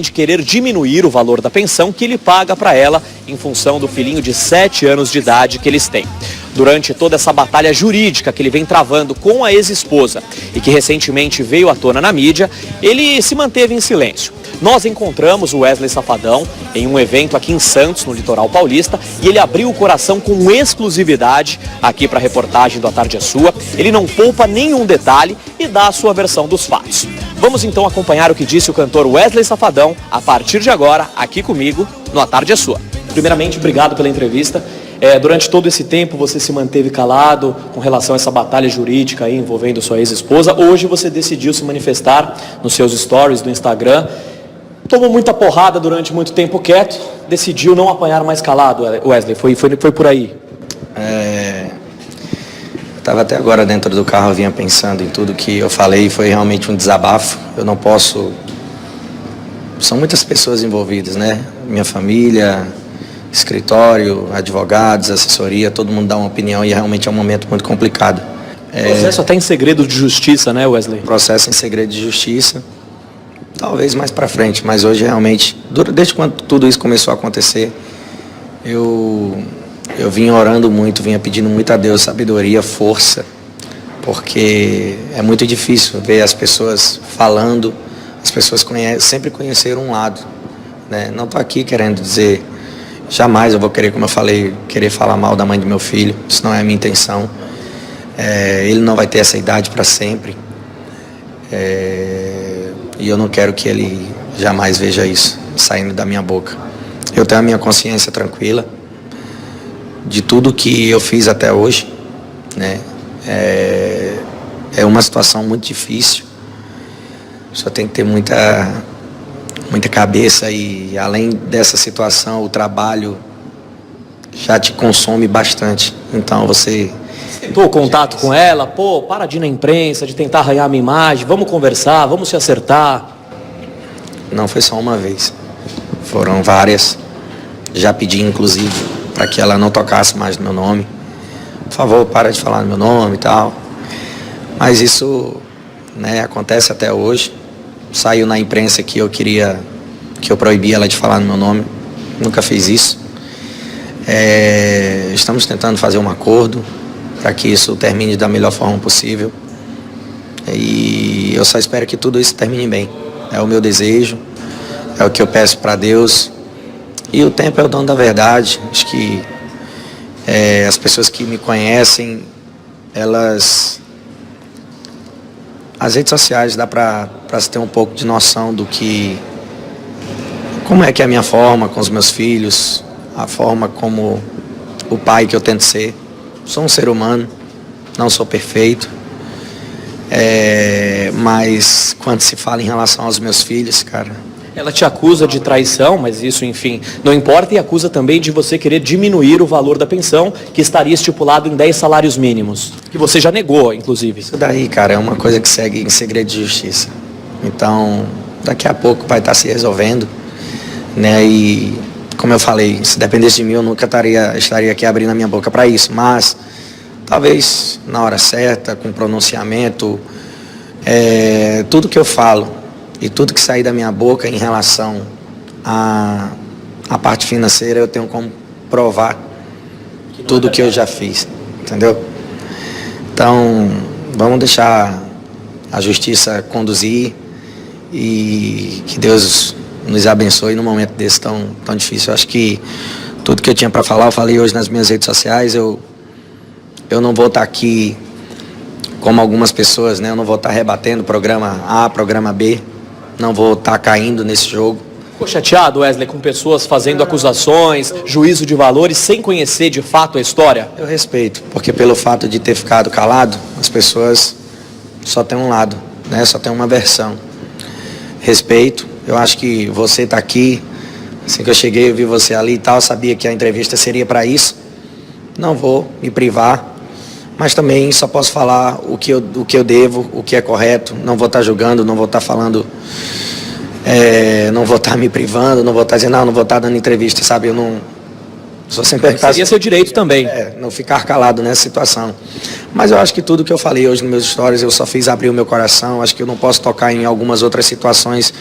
de querer diminuir o valor da pensão que ele paga para ela em função do filhinho de 7 anos de idade que eles têm. Durante toda essa batalha jurídica que ele vem travando com a ex-esposa e que recentemente veio à tona na mídia, ele se manteve em silêncio. Nós encontramos o Wesley Safadão em um evento aqui em Santos, no litoral paulista, e ele abriu o coração com exclusividade aqui para a reportagem do A Tarde é Sua. Ele não poupa nenhum detalhe e dá a sua versão dos fatos. Vamos então acompanhar o que disse o cantor Wesley Safadão a partir de agora, aqui comigo, no A Tarde é Sua. Primeiramente, obrigado pela entrevista. Durante todo esse tempo você se manteve calado com relação a essa batalha jurídica aí envolvendo sua ex-esposa. Hoje você decidiu se manifestar nos seus stories do Instagram. Tomou muita porrada durante muito tempo quieto, decidiu não apanhar mais calado, Wesley. Foi por aí. Estava até agora dentro do carro, eu vinha pensando em tudo que eu falei, foi realmente um desabafo. Eu não posso... São muitas pessoas envolvidas, né? Minha família, escritório, advogados, assessoria, todo mundo dá uma opinião e realmente é um momento muito complicado. Processo até em segredo de justiça, né, Wesley? Processo em segredo de justiça, talvez mais para frente, mas hoje realmente, desde quando tudo isso começou a acontecer, eu vinha orando muito, vinha pedindo muito a Deus sabedoria, força, porque é muito difícil ver as pessoas falando, as pessoas sempre conheceram um lado, né? Não estou aqui querendo dizer, jamais eu vou querer, como eu falei, querer falar mal da mãe do meu filho, isso não é a minha intenção. Ele não vai ter essa idade para sempre, e eu não quero que ele jamais veja isso saindo da minha boca. Eu tenho a minha consciência tranquila de tudo que eu fiz até hoje, né? É uma situação muito difícil, só tem que ter muita cabeça e além dessa situação, o trabalho já te consome bastante, então você... Tentou contato com ela? Pô, para de ir na imprensa, de tentar arranhar a minha imagem, vamos conversar, vamos se acertar. Não foi só uma vez, foram várias, já pedi inclusive para que ela não tocasse mais no meu nome. Por favor, para de falar no meu nome e tal. Mas isso, né, acontece até hoje. Saiu na imprensa que eu proibia ela de falar no meu nome. Nunca fiz isso. Estamos tentando fazer um acordo para que isso termine da melhor forma possível. E eu só espero que tudo isso termine bem. É o meu desejo, é o que eu peço para Deus. E o tempo é o dono da verdade. Acho que as pessoas que me conhecem, as redes sociais dá para se ter um pouco de noção do que... Como é que é a minha forma com os meus filhos, a forma como o pai que eu tento ser. Sou um ser humano, não sou perfeito. Mas quando se fala em relação aos meus filhos, cara... Ela te acusa de traição, mas isso, enfim, não importa, e acusa também de você querer diminuir o valor da pensão, que estaria estipulado em 10 salários mínimos, que você já negou, inclusive. Isso daí, cara, é uma coisa que segue em segredo de justiça. Então, daqui a pouco vai estar se resolvendo, né? E, como eu falei, se dependesse de mim, eu nunca estaria aqui abrindo a minha boca para isso, mas talvez na hora certa, com pronunciamento, tudo que eu falo, e tudo que sair da minha boca em relação à parte financeira, eu tenho como provar tudo que eu já fiz, entendeu? Então, vamos deixar a justiça conduzir e que Deus nos abençoe num momento desse tão difícil. Eu acho que tudo que eu tinha para falar, eu falei hoje nas minhas redes sociais. Eu não vou estar aqui como algumas pessoas, né? Eu não vou estar rebatendo programa A, programa B. Não vou estar caindo nesse jogo. Ficou chateado, Wesley, com pessoas fazendo acusações, juízo de valores, sem conhecer de fato a história? Eu respeito, porque pelo fato de ter ficado calado, as pessoas só têm um lado, né? Só tem uma versão. Respeito, eu acho que você está aqui, assim que eu cheguei, eu vi você ali e tal, sabia que a entrevista seria para isso. Não vou me privar, mas também só posso falar o que eu devo, o que é correto. Não vou estar julgando, não vou estar falando, não vou estar me privando, não vou estar dizendo, não vou estar dando entrevista, sabe? Eu não... Só sempre seria seu direito também. Não ficar calado nessa situação. Mas eu acho que tudo que eu falei hoje nos meus stories, eu só fiz abrir o meu coração. Acho que eu não posso tocar em algumas outras situações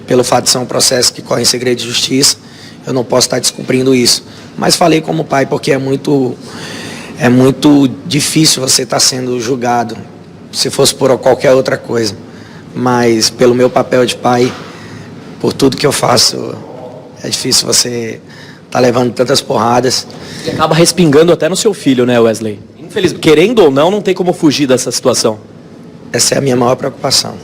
pelo fato de ser um processo que corre em segredo de justiça, eu não posso estar descumprindo isso. Mas falei como pai porque é muito difícil você estar sendo julgado se fosse por qualquer outra coisa. Mas pelo meu papel de pai, por tudo que eu faço, é difícil você estar levando tantas porradas. E acaba respingando até no seu filho, né, Wesley? Infelizmente, querendo ou não tem como fugir dessa situação. Essa é a minha maior preocupação.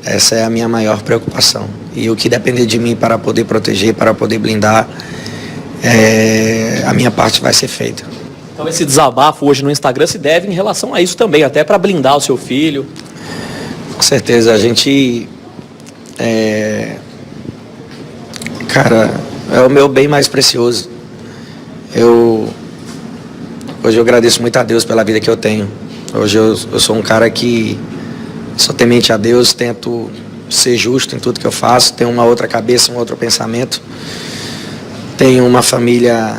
Essa é a minha maior preocupação. E o que depender de mim para poder proteger, para poder blindar, a minha parte vai ser feita. Então esse desabafo hoje no Instagram se deve em relação a isso também, até para blindar o seu filho. Com certeza, a gente... Cara, é o meu bem mais precioso. Hoje eu agradeço muito a Deus pela vida que eu tenho. Hoje eu sou um cara que sou temente a Deus, tento ser justo em tudo que eu faço, tenho uma outra cabeça, um outro pensamento. Tenho uma família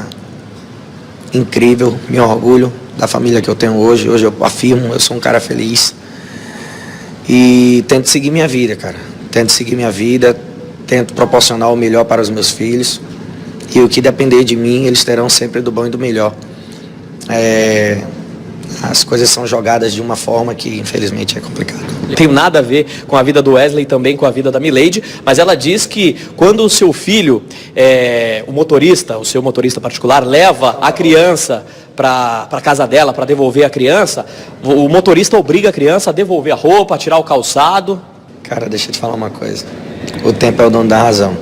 incrível, me orgulho da família que eu tenho hoje. Hoje eu afirmo, eu sou um cara feliz. E tento seguir minha vida, cara. Tento seguir minha vida, tento proporcionar o melhor para os meus filhos. E o que depender de mim, eles terão sempre do bom e do melhor. As coisas são jogadas de uma forma que, infelizmente, é complicado. Não tem nada a ver com a vida do Wesley, também com a vida da Milady, mas ela diz que quando o seu filho, o seu motorista particular, leva a criança para a casa dela para devolver a criança, o motorista obriga a criança a devolver a roupa, a tirar o calçado. Cara, deixa eu te falar uma coisa. O tempo é o dono da razão.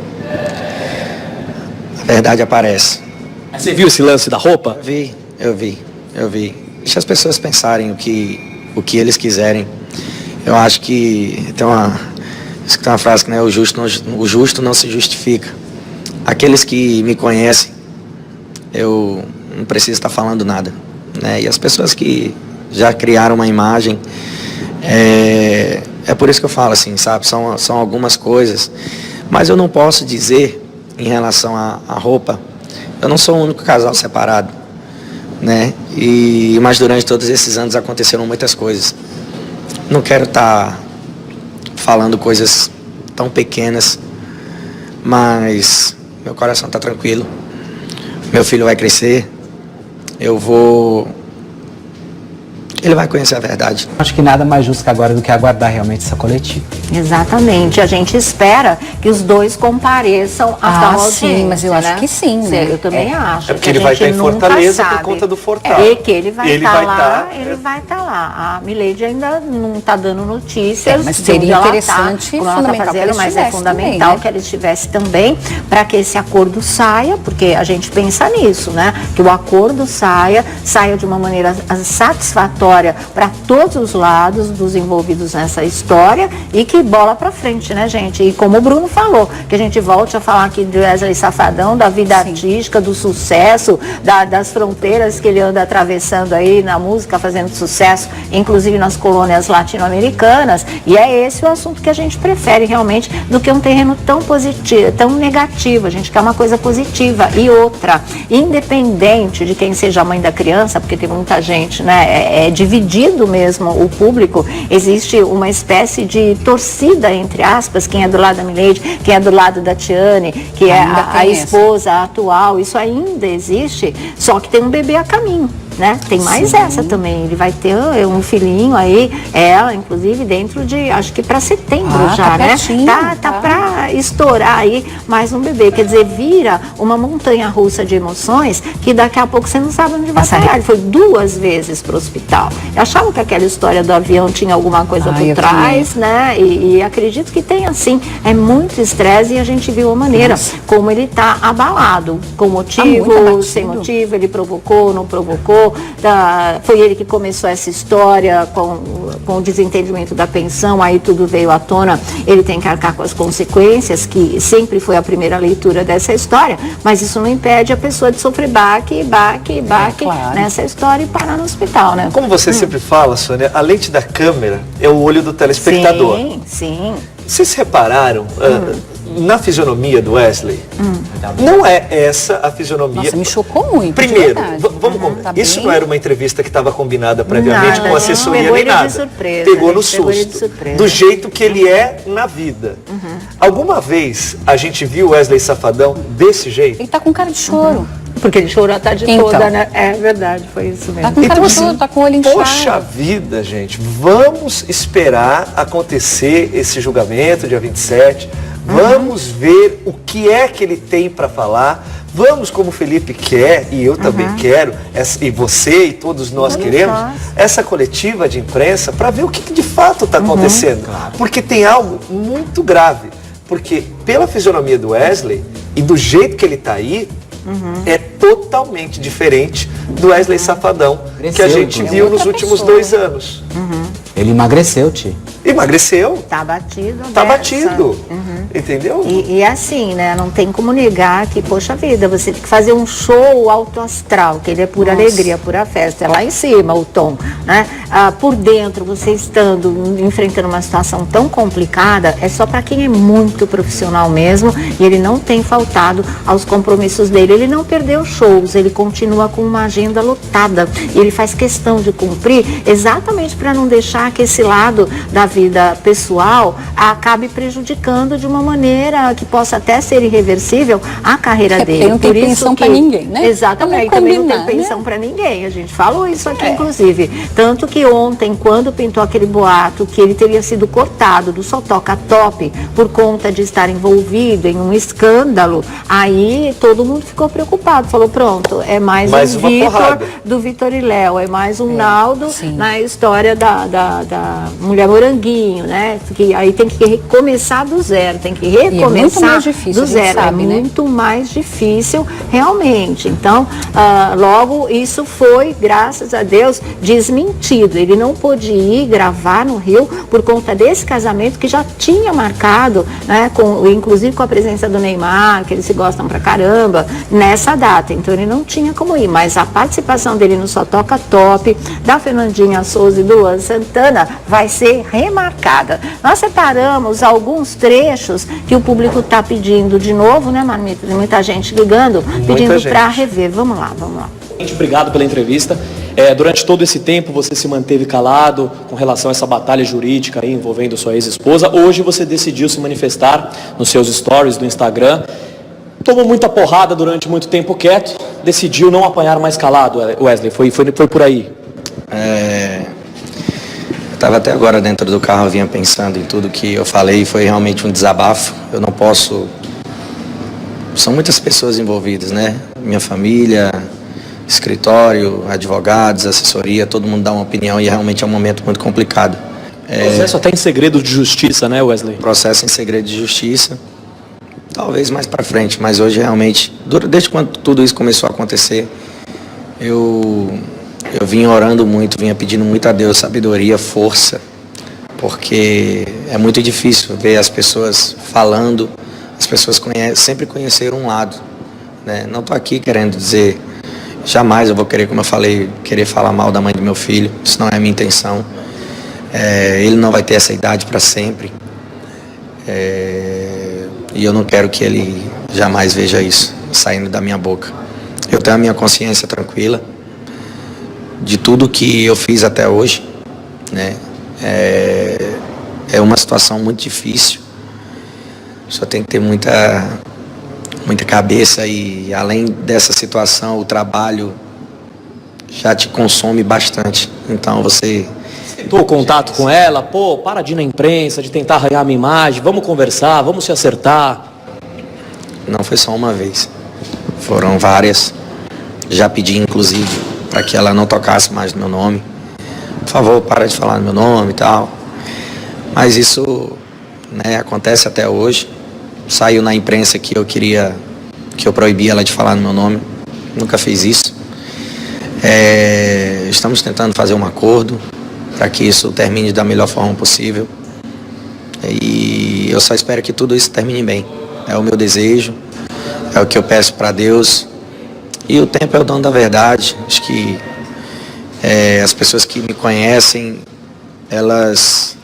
A verdade aparece. Você viu esse lance da roupa? Eu vi. Deixa as pessoas pensarem o que eles quiserem. Eu acho que tem uma frase que, né, o justo não se justifica. Aqueles que me conhecem, eu não preciso estar falando nada, né? E as pessoas que já criaram uma imagem, é por isso que eu falo assim, sabe? São algumas coisas, mas eu não posso dizer em relação à roupa. Eu não sou o único casal separado, né? Mas durante todos esses anos aconteceram muitas coisas. Não quero estar falando coisas tão pequenas, mas meu coração está tranquilo. Meu filho vai crescer. Ele vai conhecer a verdade. Acho que nada mais justo que agora do que aguardar realmente essa coletiva. Exatamente. A gente espera que os dois compareçam a tal audiência. Sim, mas eu acho que sim, né? Eu também acho. É porque ele vai estar em Fortaleza por conta do Fortal. E que ele vai estar lá, ele vai estar lá. A Milady ainda não está dando notícias. Mas seria interessante, fundamental que ele estivesse, mas é fundamental também, né? Que ele estivesse também para que esse acordo saia, porque a gente pensa nisso, né? Que o acordo saia de uma maneira satisfatória para todos os lados dos envolvidos nessa história e que bola para frente, né, gente? E como o Bruno falou, que a gente volte a falar aqui do Wesley Safadão, da vida artística, do sucesso, das fronteiras que ele anda atravessando aí na música, fazendo sucesso, inclusive nas colônias latino-americanas. E é esse o assunto que a gente prefere realmente do que um terreno tão positivo, tão negativo. A gente quer uma coisa positiva. E outra, independente de quem seja a mãe da criança, porque tem muita gente, né, dividido mesmo o público, existe uma espécie de torcida, entre aspas, quem é do lado da Milady, quem é do lado da Tiane, que é a esposa atual, isso ainda existe, só que tem um bebê a caminho. Né? Tem mais essa também, ele vai ter um filhinho aí, ela inclusive dentro de, acho que para setembro já, tá, né? Tá para estourar aí mais um bebê, quer dizer, vira uma montanha russa de emoções que daqui a pouco você não sabe onde vai parar. Ele foi 2 vezes pro hospital. Eu achava que aquela história do avião tinha alguma coisa por trás, né? E acredito que tem, assim, é muito estresse e a gente viu a maneira como ele tá abalado, com motivo, sem motivo, ele provocou, não provocou. Foi ele que começou essa história com o desentendimento da pensão, aí tudo veio à tona, ele tem que arcar com as consequências, que sempre foi a primeira leitura dessa história, mas isso não impede a pessoa de sofrer baque nessa história e parar no hospital, né? Como você sempre fala, Sônia, a lente da câmera é o olho do telespectador. Sim. Vocês repararam, na fisionomia do Wesley, não é essa a fisionomia. Nossa, me chocou muito. Primeiro, vamos tá isso não era uma entrevista que estava combinada previamente com assessoria nem nada. Pegou no susto. Do jeito que ele é na vida. Alguma vez a gente viu Wesley Safadão desse jeito? Ele tá com cara de choro. Porque ele chorou a tarde toda, né? É verdade, foi isso mesmo. Tá com cara de choro, tá com o olho inchado. Poxa vida, gente, vamos esperar acontecer esse julgamento, dia 27. Vamos ver o que é que ele tem para falar. Vamos, como o Felipe quer, e eu também quero, e você e todos nós queremos, essa coletiva de imprensa para ver o que de fato está acontecendo. Porque tem algo muito grave. Porque pela fisionomia do Wesley e do jeito que ele está aí, é totalmente diferente do Wesley Safadão que a gente viu nos últimos 2 anos. Ele emagreceu, Ti. Emagreceu. Tá batido. Tá batido. Entendeu? E assim, né? Não tem como negar que, poxa vida, você tem que fazer um show alto astral, que ele é pura alegria, pura festa. É lá em cima o tom, né? Por dentro, você estando, enfrentando uma situação tão complicada, é só para quem é muito profissional mesmo, e ele não tem faltado aos compromissos dele. Ele não perdeu shows, ele continua com uma agenda lotada. E ele faz questão de cumprir exatamente para não deixar que esse lado da vida pessoal acabe prejudicando de uma maneira que possa até ser irreversível a carreira dele. Não tem pensão para ninguém, né? Exatamente, também não tem pensão para ninguém. A gente falou isso aqui, inclusive. Tanto que ontem, quando pintou aquele boato que ele teria sido cortado do Só Toca Top por conta de estar envolvido em um escândalo, aí todo mundo ficou preocupado. Falou, pronto, é mais um Vitor do Vitor e Léo, é mais um Naldo na história da mulher moranguinho, né? Que aí tem que recomeçar do zero, tem que recomeçar do zero. É muito mais difícil, realmente. Então, logo, isso foi, graças a Deus, desmentido. Ele não pôde ir gravar no Rio por conta desse casamento que já tinha marcado, né? Inclusive com a presença do Neymar, que eles se gostam pra caramba, nessa data. Então, ele não tinha como ir. Mas a participação dele no Só Toca Top, da Fernandinha Souza e do Luan Santana, vai ser remarcada. Nós separamos alguns trechos que o público está pedindo de novo, né, Marmita? Tem muita gente ligando, pedindo para rever. Vamos lá. Obrigado pela entrevista. Durante todo esse tempo você se manteve calado com relação a essa batalha jurídica aí, envolvendo sua ex-esposa. Hoje você decidiu se manifestar nos seus stories do Instagram. Tomou muita porrada durante muito tempo quieto, decidiu não apanhar mais calado, Wesley. Foi por aí. Eu estava até agora dentro do carro, eu vinha pensando em tudo que eu falei, foi realmente um desabafo. Eu não posso... São muitas pessoas envolvidas, né? Minha família, escritório, advogados, assessoria, todo mundo dá uma opinião e realmente é um momento muito complicado. Processo até em segredo de justiça, né, Wesley? Processo em segredo de justiça, talvez mais para frente, mas hoje realmente, desde quando tudo isso começou a acontecer, eu vim orando muito, vinha pedindo muito a Deus sabedoria, força, porque é muito difícil ver as pessoas falando, as pessoas sempre conheceram um lado, né? Não estou aqui querendo dizer, jamais eu vou querer, como eu falei, querer falar mal da mãe do meu filho, isso não é a minha intenção. Ele não vai ter essa idade para sempre, e eu não quero que ele jamais veja isso saindo da minha boca. Eu tenho a minha consciência tranquila de tudo que eu fiz até hoje, né? É uma situação muito difícil, só tem que ter muita cabeça, e além dessa situação, o trabalho já te consome bastante. Então você tentou contato com ela? Pô, para de ir na imprensa, de tentar arranhar a minha imagem, vamos conversar, vamos se acertar. Não foi só uma vez, foram várias. Já pedi inclusive para que ela não tocasse mais no meu nome. Por favor, para de falar no meu nome e tal. Mas isso, né, acontece até hoje. Saiu na imprensa que eu proibia ela de falar no meu nome. Nunca fiz isso. Estamos tentando fazer um acordo para que isso termine da melhor forma possível. E eu só espero que tudo isso termine bem. É o meu desejo, é o que eu peço para Deus. E o tempo é o dono da verdade. Acho que as pessoas que me conhecem, elas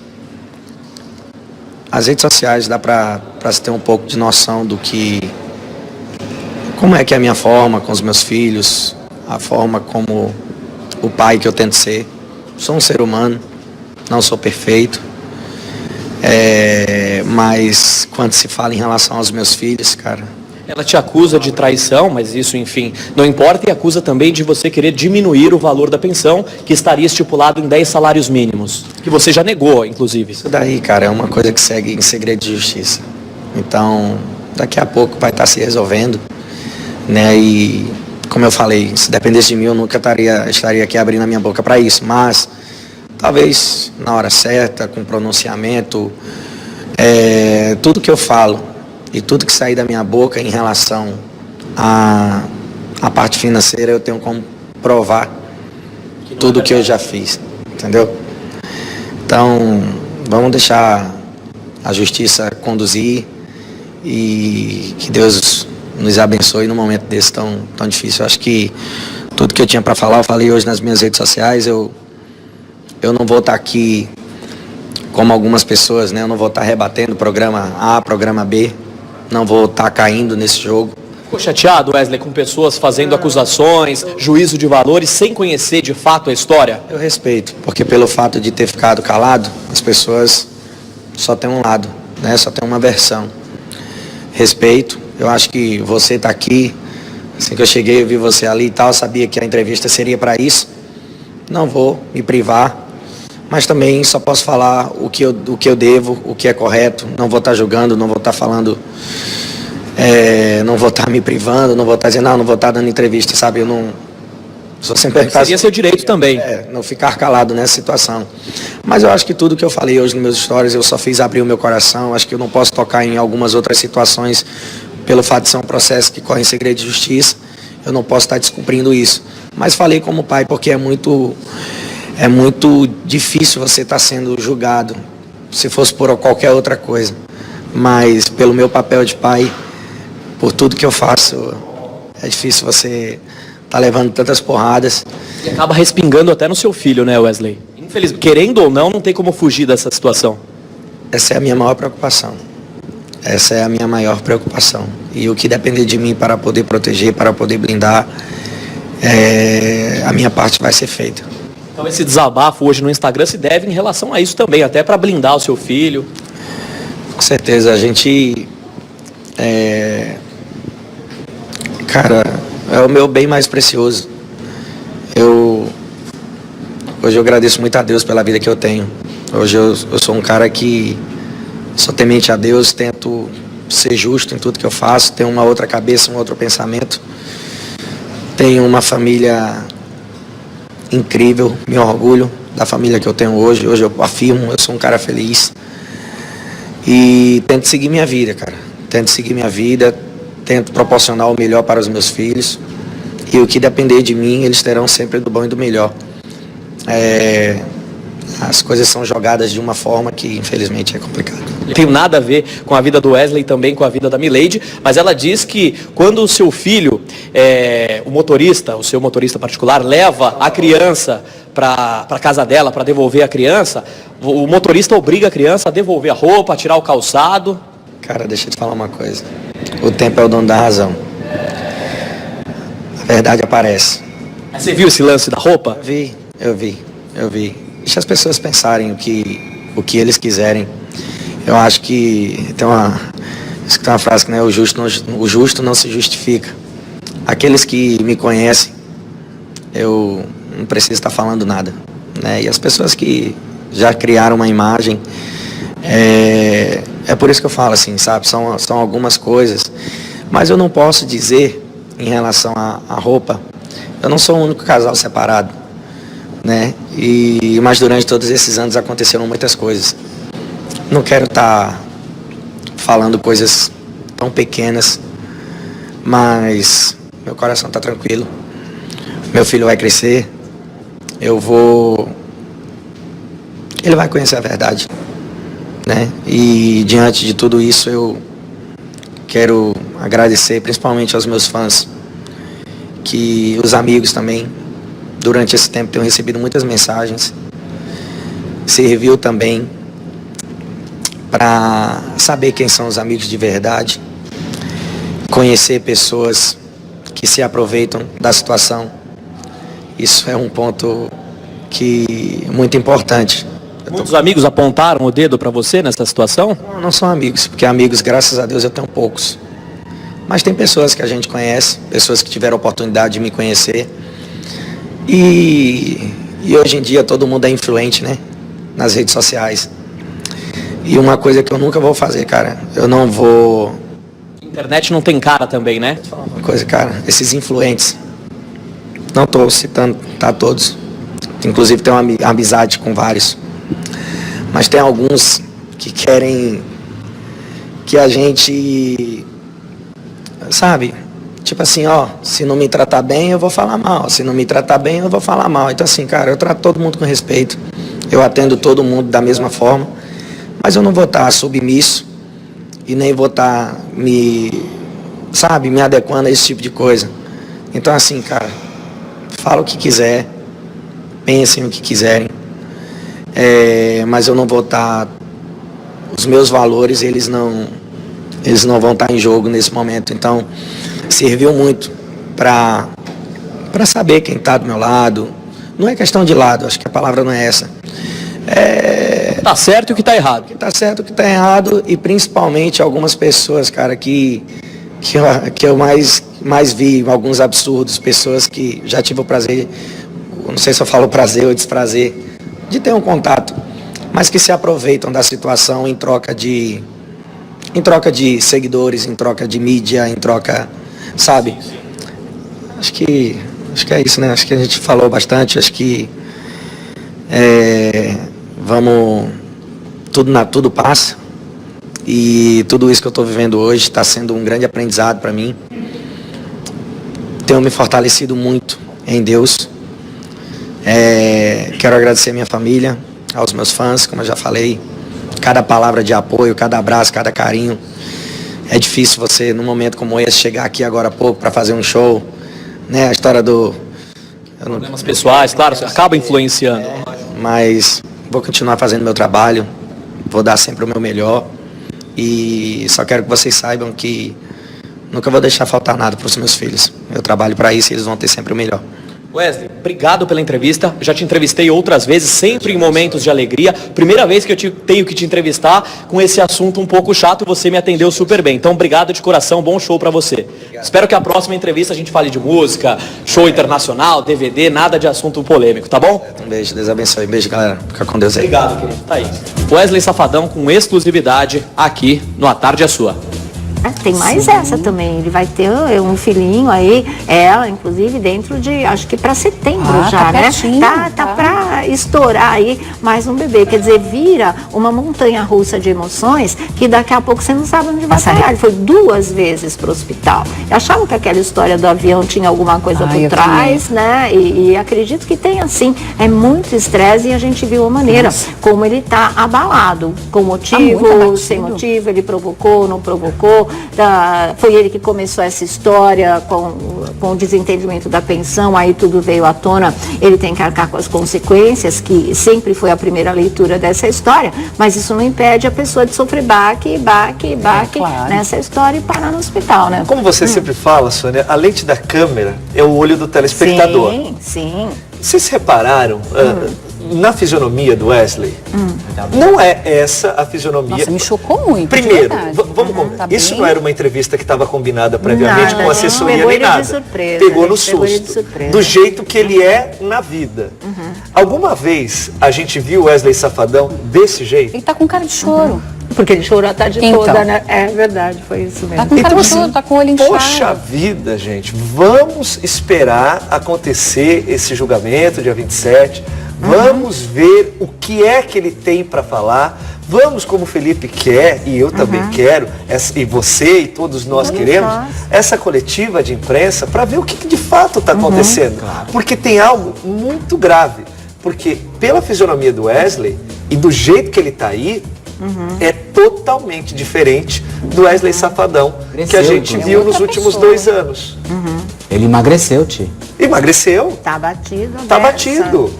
as redes sociais dá para se ter um pouco de noção do que, como é que é a minha forma com os meus filhos, a forma como o pai que eu tento ser. Sou um ser humano, não sou perfeito, mas quando se fala em relação aos meus filhos, cara... Ela te acusa de traição, mas isso, enfim, não importa, e acusa também de você querer diminuir o valor da pensão, que estaria estipulado em 10 salários mínimos, que você já negou, inclusive. Isso daí, cara, é uma coisa que segue em segredo de justiça. Então, daqui a pouco vai estar se resolvendo, né? E, como eu falei, se dependesse de mim, eu nunca estaria aqui abrindo a minha boca para isso. Mas, talvez, na hora certa, com pronunciamento, tudo que eu falo e tudo que sair da minha boca em relação à parte financeira, eu tenho como provar tudo que eu já fiz, entendeu? Então, vamos deixar a justiça conduzir e que Deus nos abençoe num momento desse tão difícil. Eu acho que tudo que eu tinha para falar, eu falei hoje nas minhas redes sociais. Eu não vou estar aqui como algumas pessoas, né? Eu não vou estar rebatendo programa A, programa B. Não vou estar caindo nesse jogo. Ficou chateado, Wesley, com pessoas fazendo acusações, juízo de valores, sem conhecer de fato a história? Eu respeito, porque pelo fato de ter ficado calado, as pessoas só têm um lado, né? Só tem uma versão. Respeito, eu acho que você está aqui, assim que eu cheguei, eu vi você ali e tal, sabia que a entrevista seria para isso. Não vou me privar, mas também só posso falar o que eu devo, o que é correto. Não vou estar julgando, não vou estar falando, não vou estar me privando, não vou estar dizendo, não vou estar dando entrevista, sabe? Eu não sou sempre... Seria seu direito também. Não ficar calado nessa situação. Mas eu acho que tudo que eu falei hoje nos meus stories, eu só fiz abrir o meu coração. Acho que eu não posso tocar em algumas outras situações pelo fato de ser um processo que corre em segredo de justiça. Eu não posso estar descumprindo isso. Mas falei como pai, porque é muito difícil você estar sendo julgado, se fosse por qualquer outra coisa. Mas pelo meu papel de pai, por tudo que eu faço, é difícil você estar levando tantas porradas. E acaba respingando até no seu filho, né, Wesley? Infelizmente, querendo ou não tem como fugir dessa situação. Essa é a minha maior preocupação. Essa é a minha maior preocupação. E o que depender de mim para poder proteger, para poder blindar, a minha parte vai ser feita. Então esse desabafo hoje no Instagram se deve em relação a isso também, até para blindar o seu filho. Com certeza, a gente... Cara, é o meu bem mais precioso. Hoje eu agradeço muito a Deus pela vida que eu tenho. Hoje eu sou um cara que sou temente a Deus, tento ser justo em tudo que eu faço, tenho uma outra cabeça, um outro pensamento. Tenho uma família incrível, me orgulho da família que eu tenho hoje. Hoje eu afirmo, eu sou um cara feliz. E tento seguir minha vida, cara. Tento seguir minha vida, tento proporcionar o melhor para os meus filhos. E o que depender de mim, eles terão sempre do bom e do melhor. As coisas são jogadas de uma forma que, infelizmente, é complicado. Não tem nada a ver com a vida do Wesley, também com a vida da Milady, mas ela diz que quando o seu filho, o seu motorista particular, leva a criança para casa dela para devolver a criança, o motorista obriga a criança a devolver a roupa, a tirar o calçado. Cara, deixa eu te falar uma coisa. O tempo é o dono da razão. A verdade aparece. Você viu esse lance da roupa? Eu vi. Deixa as pessoas pensarem o que eles quiserem. Eu acho que tem uma frase que, né, o justo não se justifica. Aqueles que me conhecem, eu não preciso estar falando nada, né? E as pessoas que já criaram uma imagem, é por isso que eu falo assim, sabe? São algumas coisas. Mas eu não posso dizer, em relação à roupa, eu não sou o único casal separado, né? Mas durante todos esses anos aconteceram muitas coisas. Não quero estar falando coisas tão pequenas, mas meu coração está tranquilo. Meu filho vai crescer. Ele vai conhecer a verdade, né? E diante de tudo isso eu quero agradecer principalmente aos meus fãs, que os amigos também, durante esse tempo, tenho recebido muitas mensagens. Serviu também para saber quem são os amigos de verdade, conhecer pessoas que se aproveitam da situação. Isso é um ponto muito importante. Muitos amigos apontaram o dedo para você nessa situação? Não são amigos, porque amigos, graças a Deus, eu tenho poucos. Mas tem pessoas que a gente conhece, pessoas que tiveram a oportunidade de me conhecer. E hoje em dia todo mundo é influente, né? Nas redes sociais. E uma coisa que eu nunca vou fazer, cara, eu não vou... Internet não tem cara também, né? Uma coisa, cara, esses influentes, não estou citando, tá, todos. Inclusive tenho uma amizade com vários. Mas tem alguns que querem que a gente, sabe, tipo assim, ó, se não me tratar bem eu vou falar mal, se não me tratar bem eu vou falar mal. Então assim, cara, eu trato todo mundo com respeito, eu atendo todo mundo da mesma forma, mas eu não vou estar submisso e nem vou estar me adequando a esse tipo de coisa. Então assim, cara, fala o que quiser, pensem o que quiserem, mas eu não vou estar, os meus valores, eles não vão estar em jogo nesse momento. Então, serviu muito para saber quem está do meu lado. Não é questão de lado, acho que a palavra não é essa. Tá certo e o que tá errado. O que tá certo e o que tá errado, e principalmente algumas pessoas, cara, que eu mais vi, alguns absurdos, pessoas que já tive o prazer, não sei se eu falo prazer ou desprazer, de ter um contato, mas que se aproveitam da situação em troca de seguidores, em troca de mídia, em troca, sabe? Acho que é isso, né? Acho que a gente falou bastante, acho que tudo passa, e tudo isso que eu estou vivendo hoje está sendo um grande aprendizado para mim. Tenho me fortalecido muito em Deus. Quero agradecer a minha família, aos meus fãs, como eu já falei, cada palavra de apoio, cada abraço, cada carinho. É difícil você, num momento como esse, chegar aqui agora há pouco para fazer um show, né? A história Problemas pessoais, claro, acaba influenciando. Mas vou continuar fazendo meu trabalho, vou dar sempre o meu melhor, e só quero que vocês saibam que nunca vou deixar faltar nada para os meus filhos. Eu trabalho para isso e eles vão ter sempre o melhor. Wesley, obrigado pela entrevista. Já te entrevistei outras vezes, sempre em momentos de alegria. Primeira vez que eu tenho que te entrevistar com esse assunto um pouco chato, você me atendeu super bem. Então, obrigado de coração, bom show pra você. Obrigado. Espero que a próxima entrevista a gente fale de música, show internacional, DVD, nada de assunto polêmico, tá bom? Um beijo, Deus abençoe. Beijo, galera. Fica com Deus aí. Obrigado, querido. Tá aí. Wesley Safadão com exclusividade aqui no A Tarde é Sua. Tem mais essa também, ele vai ter um filhinho aí, ela inclusive dentro de, acho que para setembro já, tá né? Pertinho, tá para estourar aí mais um bebê, quer dizer, vira uma montanha russa de emoções que daqui a pouco você não sabe onde vai parar. Ele foi 2 vezes pro hospital. Eu achava que aquela história do avião tinha alguma coisa por trás, né? E acredito que tem, assim, é muito estresse, e a gente viu a maneira como ele tá abalado, com motivo, sem motivo, ele provocou, não provocou. Foi ele que começou essa história com o desentendimento da pensão, aí tudo veio à tona, ele tem que arcar com as consequências, que sempre foi a primeira leitura dessa história, mas isso não impede a pessoa de sofrer baque claro, nessa história e parar no hospital, né? Como você sempre fala, Sônia, a lente da câmera é o olho do telespectador. Sim. Vocês repararam na fisionomia do Wesley? Não é essa a fisionomia. Nossa, me chocou muito. Primeiro, vamos combinar. Isso não era uma entrevista que estava combinada previamente com assessoria nem nada. Pegou no susto. Do jeito que ele é na vida. Alguma vez a gente viu o Wesley Safadão desse jeito? Ele tá com cara de choro. Porque ele chorou a tarde toda, né? É verdade, foi isso mesmo. Tá com cara de choro, tá com o olho inchado. Poxa vida, gente, vamos esperar acontecer esse julgamento, dia 27. Vamos ver o que é que ele tem para falar. Vamos, como o Felipe quer, e eu também quero, e você e todos nós queremos, essa coletiva de imprensa para ver o que de fato está acontecendo. Porque tem algo muito grave. Porque pela fisionomia do Wesley e do jeito que ele está aí, é totalmente diferente do Wesley Safadão que a gente viu nos últimos 2 anos. Ele emagreceu, tio. Emagreceu. Tá batido. Tá dessa. batido.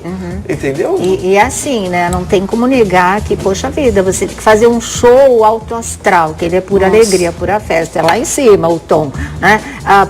Entendeu? E assim, né? Não tem como negar que, poxa vida, você tem que fazer um show alto astral, que ele é pura alegria, pura festa. É lá em cima o tom, né?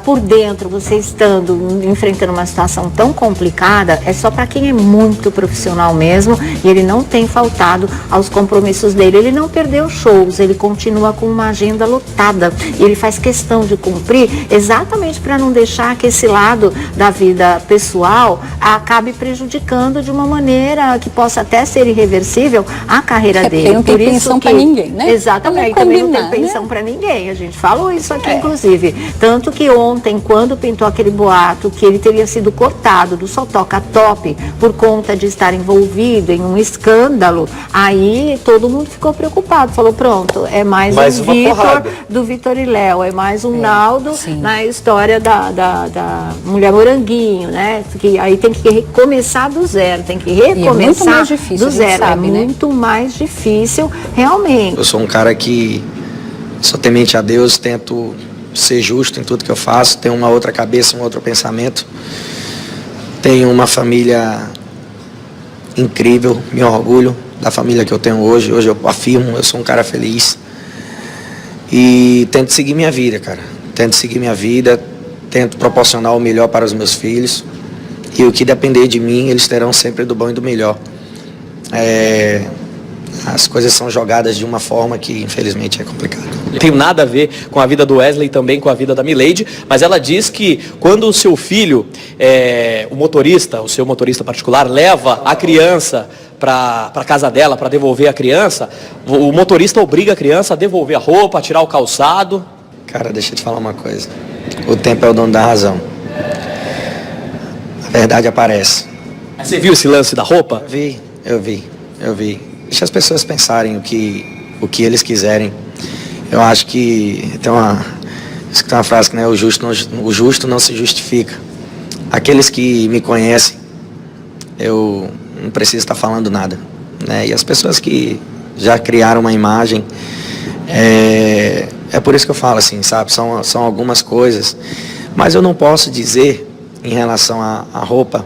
Por dentro, você estando enfrentando uma situação tão complicada, é só para quem é muito profissional mesmo, e ele não tem faltado aos compromissos dele. Ele não perdeu shows, ele continua com uma agenda lotada. E ele faz questão de cumprir exatamente para não deixar que esse lado da vida pessoal acabe prejudicando de uma maneira que possa até ser irreversível a carreira dele. Porque não tem pensão para ninguém, né? Exatamente, também não tem pensão para ninguém. A gente falou isso aqui, inclusive. Tanto que ontem, quando pintou aquele boato que ele teria sido cortado do Só Toca Top por conta de estar envolvido em um escândalo, aí todo mundo ficou preocupado. Falou, pronto, é mais um Vitor do Vitor e Léo, é mais um Naldo na história da mulher Moranguinho, né? Que aí tem que recomeçar do zero, tem que recomeçar do zero. É muito mais difícil, realmente. Eu sou um cara que sou temente a Deus, tento ser justo em tudo que eu faço, tenho uma outra cabeça, um outro pensamento. Tenho uma família incrível, me orgulho da família que eu tenho hoje. Hoje eu afirmo, eu sou um cara feliz. E tento seguir minha vida, cara. Tento seguir minha vida, tento proporcionar o melhor para os meus filhos. E o que depender de mim, eles terão sempre do bom e do melhor. As coisas são jogadas de uma forma que, infelizmente, é complicado. Não tem nada a ver com a vida do Wesley, também com a vida da Milady, mas ela diz que quando o seu filho, o seu motorista particular, leva a criança para casa dela, para devolver a criança, o motorista obriga a criança a devolver a roupa, a tirar o calçado. Cara, deixa eu te falar uma coisa. O tempo é o dono da razão. A verdade aparece. Você viu esse lance da roupa? Eu vi. Deixa as pessoas pensarem o que eles quiserem. Eu acho que tem uma frase que, né, o justo não se justifica. Aqueles que me conhecem, eu não preciso estar falando nada, né? E as pessoas que já criaram uma imagem, é por isso que eu falo assim, sabe? São algumas coisas, mas eu não posso dizer em relação à roupa.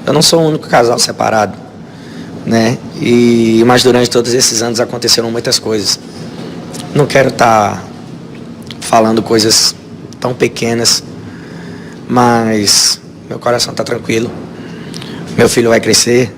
Eu não sou o único casal separado, né? Mas durante todos esses anos aconteceram muitas coisas. Não quero estar falando coisas tão pequenas, mas meu coração está tranquilo. Meu filho vai crescer.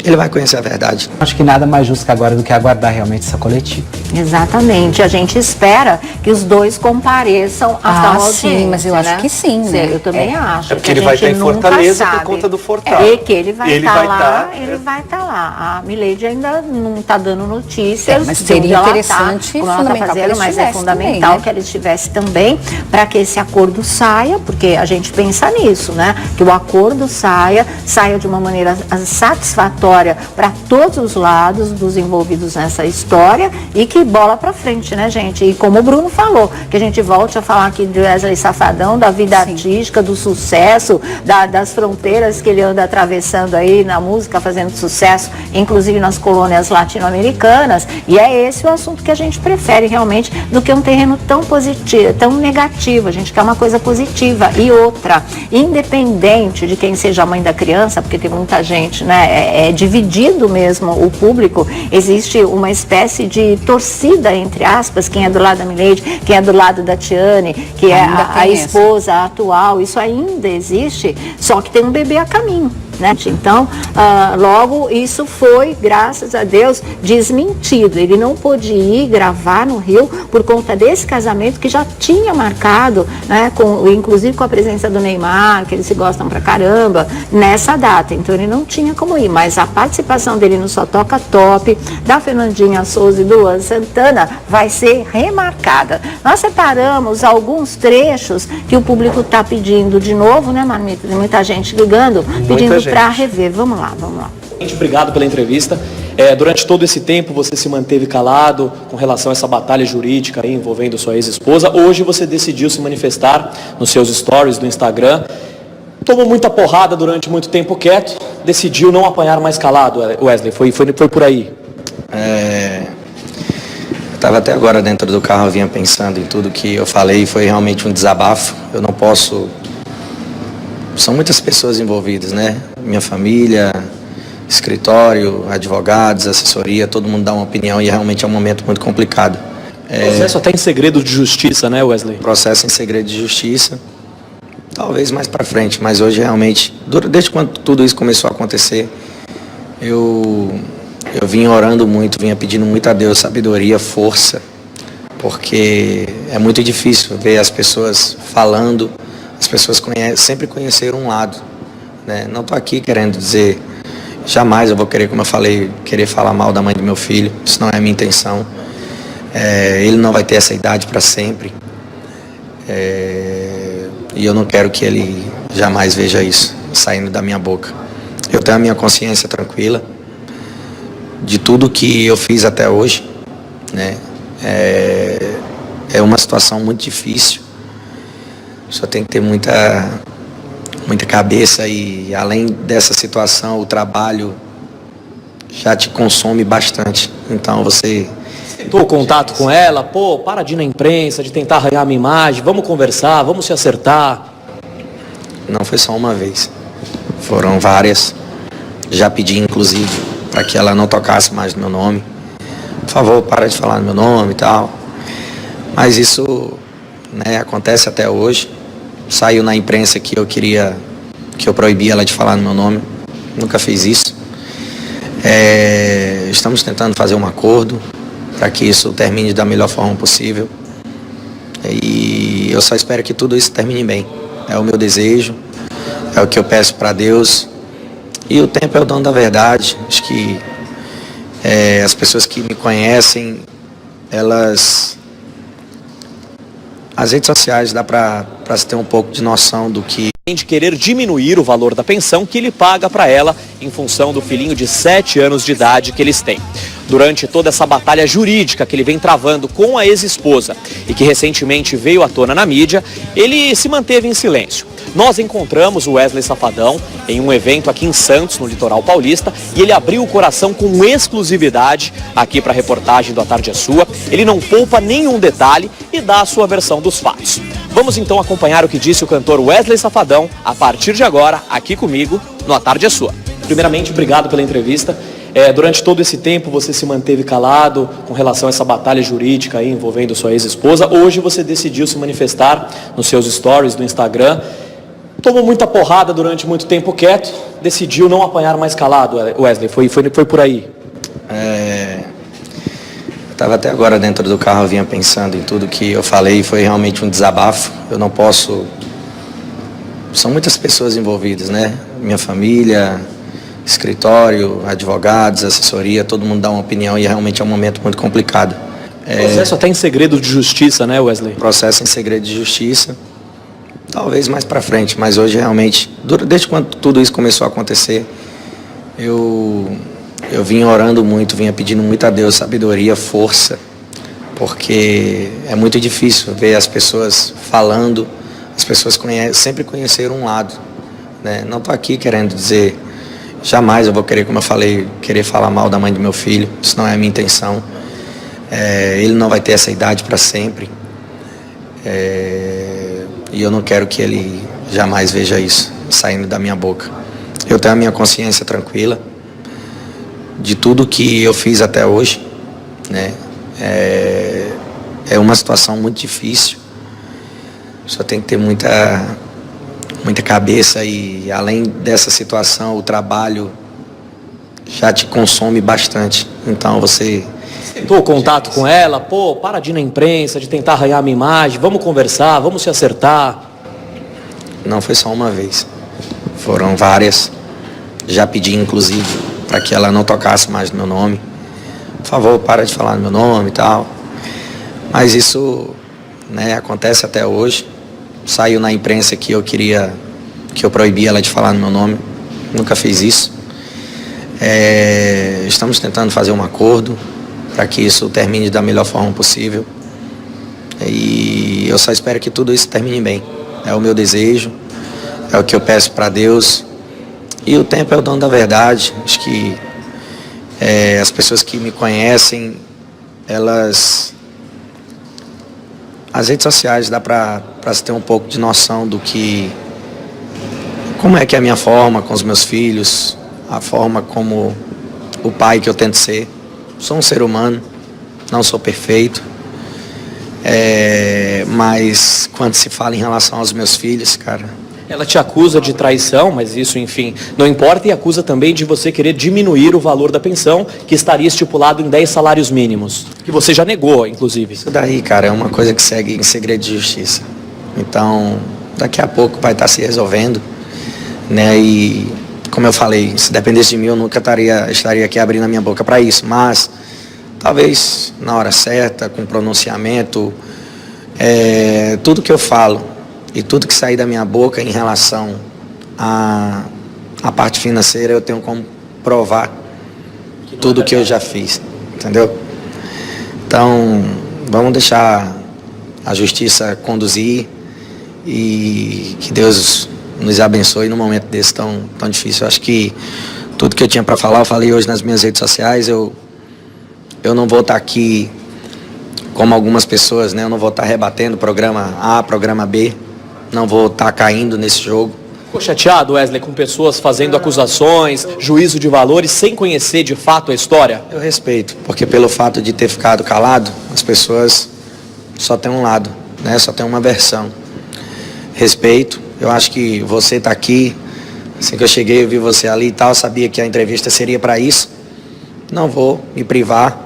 Ele vai conhecer a verdade. Acho que nada mais justo que agora do que aguardar realmente essa coletiva. Exatamente. A gente espera que os dois compareçam à tal audiência. Sim, mas eu acho que sim, né? Eu também acho. É porque ele vai estar em Fortaleza por conta do Fortal. E que ele vai estar lá, ele vai estar lá. A Milady ainda não está dando notícias. Mas seria interessante, fundamental que eles mas é fundamental também, né? que ela estivesse também para que esse acordo saia, porque a gente pensa nisso, né? Que o acordo saia de uma maneira satisfatória para todos os lados dos envolvidos nessa história e que bola para frente, né, gente? E como o Bruno falou, que a gente volte a falar aqui de Wesley Safadão, da vida artística, do sucesso, das fronteiras que ele anda atravessando aí na música, fazendo sucesso, inclusive nas colônias latino-americanas. E é esse o assunto que a gente prefere realmente do que um terreno tão positivo, tão negativo. A gente quer uma coisa positiva. E outra, independente de quem seja a mãe da criança, porque tem muita gente, né, dividido mesmo o público, existe uma espécie de torcida, entre aspas, quem é do lado da Milady, quem é do lado da Tiane, que é a esposa atual, isso ainda existe, só que tem um bebê a caminho. Né? Então, logo isso foi, graças a Deus, desmentido. Ele não pôde ir gravar no Rio por conta desse casamento que já tinha marcado, né, inclusive com a presença do Neymar, que eles se gostam pra caramba, nessa data. Então ele não tinha como ir, mas a participação dele no Só Toca Top, da Fernandinha Souza e do Luan Santana, vai ser remarcada. Nós separamos alguns trechos que o público está pedindo de novo, né, Marmita? Tem muita gente ligando, pedindo para rever. Vamos lá. Obrigado pela entrevista. Durante todo esse tempo você se manteve calado com relação a essa batalha jurídica aí, envolvendo sua ex-esposa. Hoje você decidiu se manifestar nos seus stories do Instagram. Tomou muita porrada durante muito tempo quieto, decidiu não apanhar mais calado, Wesley. Foi por aí. Estava até agora dentro do carro, eu vinha pensando em tudo que eu falei, foi realmente um desabafo. Eu não posso... São muitas pessoas envolvidas, né? Minha família, escritório, advogados, assessoria, todo mundo dá uma opinião e realmente é um momento muito complicado. Processo até em segredo de justiça, né, Wesley? Processo em segredo de justiça, talvez mais para frente, mas hoje realmente, desde quando tudo isso começou a acontecer, eu vim orando muito, vinha pedindo muito a Deus sabedoria, força, porque é muito difícil ver as pessoas falando, as pessoas sempre conheceram um lado, né? Não estou aqui querendo dizer, jamais eu vou querer, como eu falei, querer falar mal da mãe do meu filho, isso não é a minha intenção. Ele não vai ter essa idade para sempre, e eu não quero que ele jamais veja isso saindo da minha boca. Eu tenho a minha consciência tranquila de tudo que eu fiz até hoje, né? É uma situação muito difícil, só tem que ter muita cabeça, e além dessa situação, o trabalho já te consome bastante, então você... Tentou contato com ela, pô, para de ir na imprensa, de tentar arranhar a minha imagem, vamos conversar, vamos se acertar. Não foi só uma vez, foram várias. Já pedi, inclusive, para que ela não tocasse mais no meu nome. Por favor, para de falar no meu nome e tal. Mas isso, né, acontece até hoje. Saiu na imprensa que eu proibia ela de falar no meu nome. Nunca fiz isso. Estamos tentando fazer um acordo para que isso termine da melhor forma possível. E eu só espero que tudo isso termine bem. É o meu desejo, é o que eu peço para Deus. E o tempo é o dono da verdade. Acho que as pessoas que me conhecem, as redes sociais dá para se ter um pouco de noção do que... De querer diminuir o valor da pensão que ele paga para ela em função do filhinho de 7 anos de idade que eles têm. Durante toda essa batalha jurídica que ele vem travando com a ex-esposa e que recentemente veio à tona na mídia, ele se manteve em silêncio. Nós encontramos o Wesley Safadão em um evento aqui em Santos, no litoral paulista, e ele abriu o coração com exclusividade aqui para a reportagem do A Tarde é Sua. Ele não poupa nenhum detalhe e dá a sua versão dos fatos. Vamos então acompanhar o que disse o cantor Wesley Safadão a partir de agora, aqui comigo, no A Tarde é Sua. Primeiramente, obrigado pela entrevista. Durante todo esse tempo você se manteve calado com relação a essa batalha jurídica aí envolvendo sua ex-esposa. Hoje você decidiu se manifestar nos seus stories do Instagram. Tomou muita porrada durante muito tempo quieto, decidiu não apanhar mais calado, Wesley, foi por aí. Estava até agora dentro do carro, eu vinha pensando em tudo que eu falei, foi realmente um desabafo. Eu não posso... São muitas pessoas envolvidas, né? Minha família, escritório, advogados, assessoria, todo mundo dá uma opinião e realmente é um momento muito complicado. Processo até em segredo de justiça, né, Wesley? Processo em segredo de justiça, talvez mais para frente, mas hoje realmente, desde quando tudo isso começou a acontecer, eu vim orando muito, vinha pedindo muito a Deus sabedoria, força, porque é muito difícil ver as pessoas falando, as pessoas sempre conheceram um lado, né? Não estou aqui querendo dizer, jamais eu vou querer, como eu falei, querer falar mal da mãe do meu filho, isso não é a minha intenção. Ele não vai ter essa idade para sempre, e eu não quero que ele jamais veja isso saindo da minha boca. Eu tenho a minha consciência tranquila de tudo que eu fiz até hoje, né? É uma situação muito difícil, só tem que ter muita cabeça, e além dessa situação, o trabalho já te consome bastante, então você... Tentou contato com ela, pô, para de ir na imprensa, de tentar arranhar a minha imagem, vamos conversar, vamos se acertar. Não foi só uma vez, foram várias. Já pedi, inclusive, para que ela não tocasse mais no meu nome. Por favor, para de falar no meu nome e tal. Mas isso, né, acontece até hoje. Saiu na imprensa que eu proibia ela de falar no meu nome. Nunca fiz isso. Estamos tentando fazer um acordo para que isso termine da melhor forma possível. E eu só espero que tudo isso termine bem. É o meu desejo, é o que eu peço para Deus. E o tempo é o dono da verdade. Acho que as pessoas que me conhecem, as redes sociais dá para se ter um pouco de noção do que, como é que é a minha forma com os meus filhos, a forma como o pai que eu tento ser. Sou um ser humano, não sou perfeito, mas quando se fala em relação aos meus filhos, cara... Ela te acusa de traição, mas isso, enfim, não importa, e acusa também de você querer diminuir o valor da pensão, que estaria estipulado em 10 salários mínimos, que você já negou, inclusive. Isso daí, cara, é uma coisa que segue em segredo de justiça. Então, daqui a pouco vai estar se resolvendo, né? E, como eu falei, se dependesse de mim, eu nunca estaria aqui abrindo a minha boca para isso. Mas, talvez, na hora certa, com pronunciamento, tudo que eu falo e tudo que sair da minha boca em relação à parte financeira, eu tenho como provar tudo que eu já fiz, entendeu? Então, vamos deixar a justiça conduzir e que Deus nos abençoe num momento desse tão difícil. Eu acho que tudo que eu tinha para falar, eu falei hoje nas minhas redes sociais. Eu não vou estar aqui como algumas pessoas, né? Eu não vou estar rebatendo programa A, programa B. Não vou estar caindo nesse jogo. Ficou chateado, Wesley, com pessoas fazendo acusações, juízo de valores, sem conhecer de fato a história? Eu respeito, porque pelo fato de ter ficado calado, as pessoas só têm um lado, né? Só tem uma versão. Respeito, eu acho que você está aqui, assim que eu cheguei, eu vi você ali e tal, sabia que a entrevista seria para isso. Não vou me privar,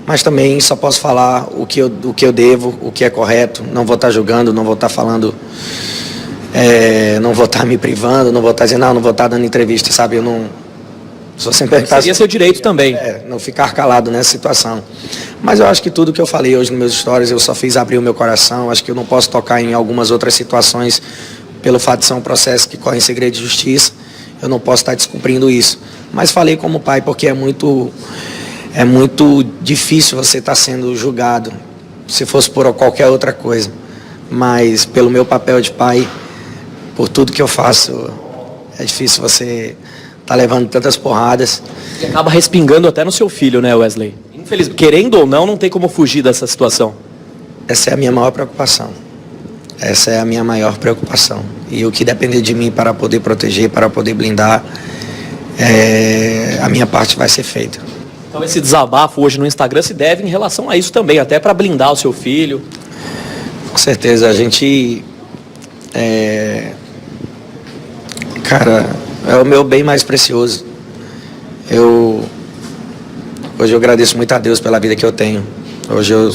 mas também só posso falar o que eu devo, o que é correto. Não vou estar julgando, não vou estar falando, não vou estar me privando, não vou estar dizendo, não vou estar dando entrevista, sabe? Eu não... Só sempre perguntar, seria seu direito também. Não ficar calado nessa situação. Mas eu acho que tudo que eu falei hoje nos meus stories, eu só fiz abrir o meu coração. Acho que eu não posso tocar em algumas outras situações pelo fato de ser um processo que corre em segredo de justiça. Eu não posso estar descumprindo isso. Mas falei como pai, porque é muito difícil você estar sendo julgado se fosse por qualquer outra coisa. Mas pelo meu papel de pai, por tudo que eu faço, é difícil você estar levando tantas porradas. E acaba respingando até no seu filho, né, Wesley? Infelizmente, querendo ou não tem como fugir dessa situação. Essa é a minha maior preocupação. Essa é a minha maior preocupação. E o que depender de mim para poder proteger, para poder blindar, a minha parte vai ser feita. Então esse desabafo hoje no Instagram se deve em relação a isso também, até para blindar o seu filho. Com certeza, a gente... Cara, é o meu bem mais precioso. Hoje eu agradeço muito a Deus pela vida que eu tenho. Hoje eu